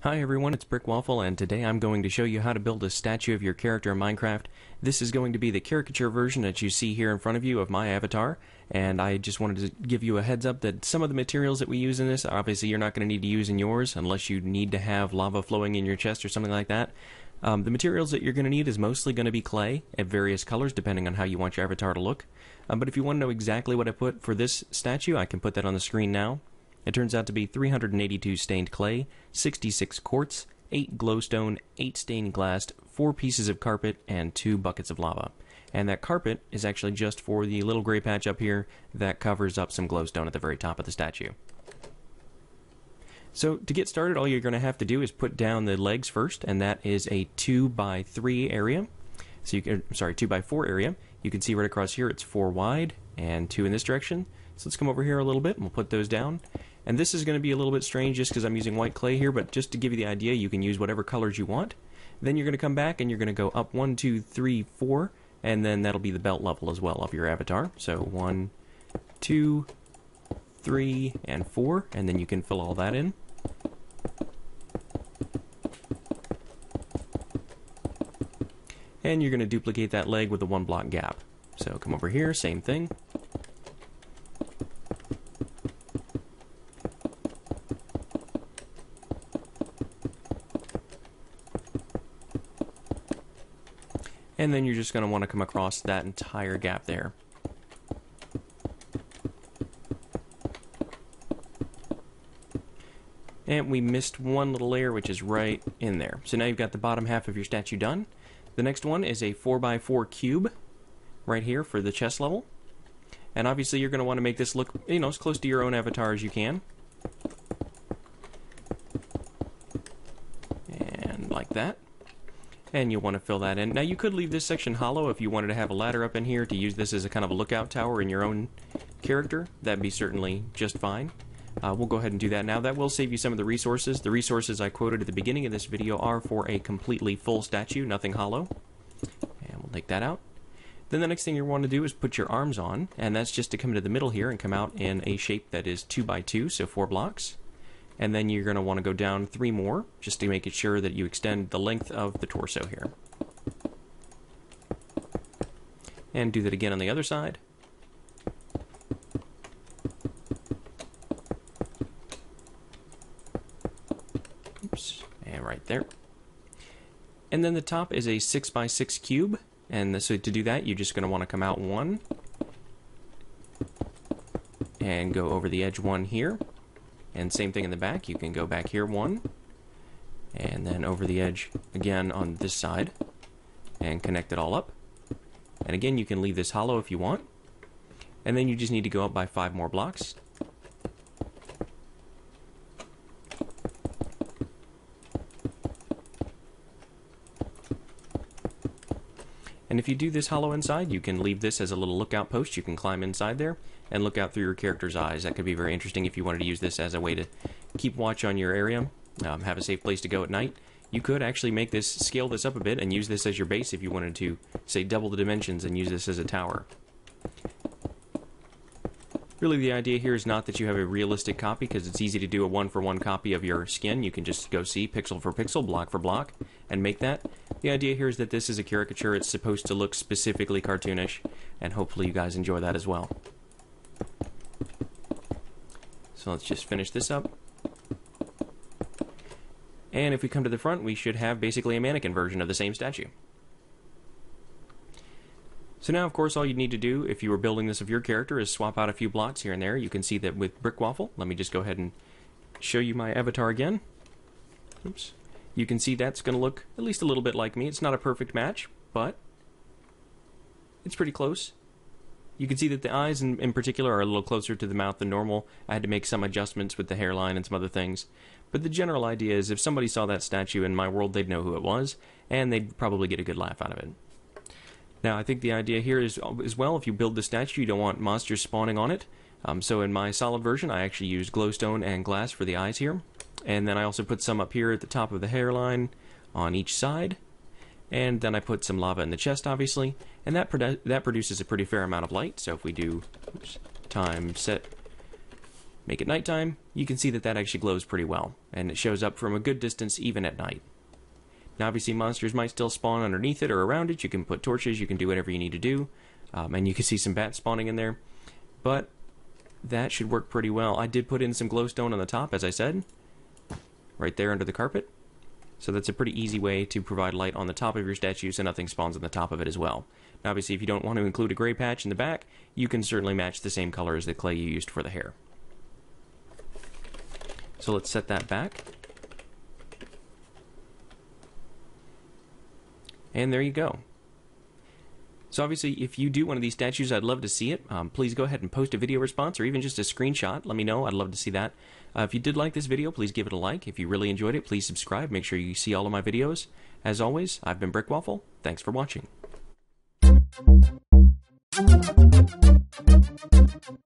Hi everyone, it's Brick Waffle, and today I'm going to show you how to build a statue of your character in Minecraft. This is going to be the caricature version that you see here in front of you of my avatar, and I just wanted to give you a heads up that some of the materials that we use in this, obviously you're not going to need to use in yours unless you need to have lava flowing in your chest or something like that. The materials that you're going to need is mostly going to be clay at various colors depending on how you want your avatar to look. But if you want to know exactly what I put for this statue, I can put that on the screen now. It turns out to be 382 stained clay, 66 quartz, 8 glowstone, 8 stained glass, 4 pieces of carpet, and 2 buckets of lava. And that carpet is actually just for the little gray patch up here that covers up some glowstone at the very top of the statue. So to get started, all you're going to have to do is put down the legs first, and that is a 2x3 area. So you can, 2x4 area. You can see right across here it's 4 wide and 2 in this direction. So let's come over here a little bit and we'll put those down. And this is going to be a little bit strange just because I'm using white clay here, but just to give you the idea, you can use whatever colors you want. Then you're going to come back and you're going to go up 1, 2, 3, 4, and then that'll be the belt level as well of your avatar. So 1, 2, 3, and 4, and then you can fill all that in. And you're going to duplicate that leg with a 1 block gap. So come over here, same thing. And then you're just going to want to come across that entire gap there. And we missed one little layer, which is right in there. So now you've got the bottom half of your statue done. The next one is a 4x4 cube right here for the chest level. And obviously you're going to want to make this look, as close to your own avatar as you can. And like that. And you'll want to fill that in. Now you could leave this section hollow if you wanted to have a ladder up in here to use this as a kind of a lookout tower in your own character. That'd be certainly just fine. We'll go ahead and do that now. That will save you some of the resources. The resources I quoted at the beginning of this video are for a completely full statue, nothing hollow. And we'll take that out. Then the next thing you want to do is put your arms on, and that's just to come to the middle here and come out in a shape that is 2x2, so 4 blocks. And then you're going to want to go down 3 more, just to make it sure that you extend the length of the torso here. And do that again on the other side. Oops, and right there. And then the top is a 6x6 cube, and so to do that, you're just going to want to come out 1, and go over the edge 1 here. And same thing in the back, you can go back here 1, and then over the edge again on this side, and connect it all up. And again, you can leave this hollow if you want. And then you just need to go up by 5 more blocks. And if you do this hollow inside, you can leave this as a little lookout post. You can climb inside there and look out through your character's eyes. That could be very interesting if you wanted to use this as a way to keep watch on your area, have a safe place to go at night. You could actually make this, scale this up a bit and use this as your base if you wanted to, say, double the dimensions and use this as a tower. Really, the idea here is not that you have a realistic copy, because it's easy to do a 1-for-1 copy of your skin. You can just go see pixel for pixel, block for block, and make that. The idea here is that this is a caricature. It's supposed to look specifically cartoonish, and hopefully you guys enjoy that as well. So let's just finish this up. And if we come to the front, we should have basically a mannequin version of the same statue. So now, of course, all you need to do if you were building this of your character is swap out a few blocks here and there. You can see that with Brick Waffle. Let me just go ahead and show you my avatar again. Oops. You can see that's going to look at least a little bit like me. It's not a perfect match, but it's pretty close. You can see that the eyes in particular are a little closer to the mouth than normal. I had to make some adjustments with the hairline and some other things. But the general idea is if somebody saw that statue in my world, they'd know who it was, and they'd probably get a good laugh out of it. Now, I think the idea here is, as well, if you build the statue, you don't want monsters spawning on it. So in my solid version, I actually used glowstone and glass for the eyes here. And then I also put some up here at the top of the hairline on each side. And then I put some lava in the chest, obviously. And that produces a pretty fair amount of light. So if we do time set make it nighttime, you can see that that actually glows pretty well, and it shows up from a good distance even at night. Now obviously monsters might still spawn underneath it or around it. You can put torches, you can do whatever you need to do, and you can see some bats spawning in there, but that should work pretty well. I did put in some glowstone on the top, as I said, right there under the carpet. So that's a pretty easy way to provide light on the top of your statue so nothing spawns on the top of it as well. Now obviously if you don't want to include a gray patch in the back, you can certainly match the same color as the clay you used for the hair. So let's set that back. And there you go. So obviously, if you do one of these statues, I'd love to see it. Please go ahead and post a video response or even just a screenshot. Let me know. I'd love to see that. If you did like this video, please give it a like. If you really enjoyed it, please subscribe. Make sure you see all of my videos. As always, I've been Brickwaffle. Thanks for watching.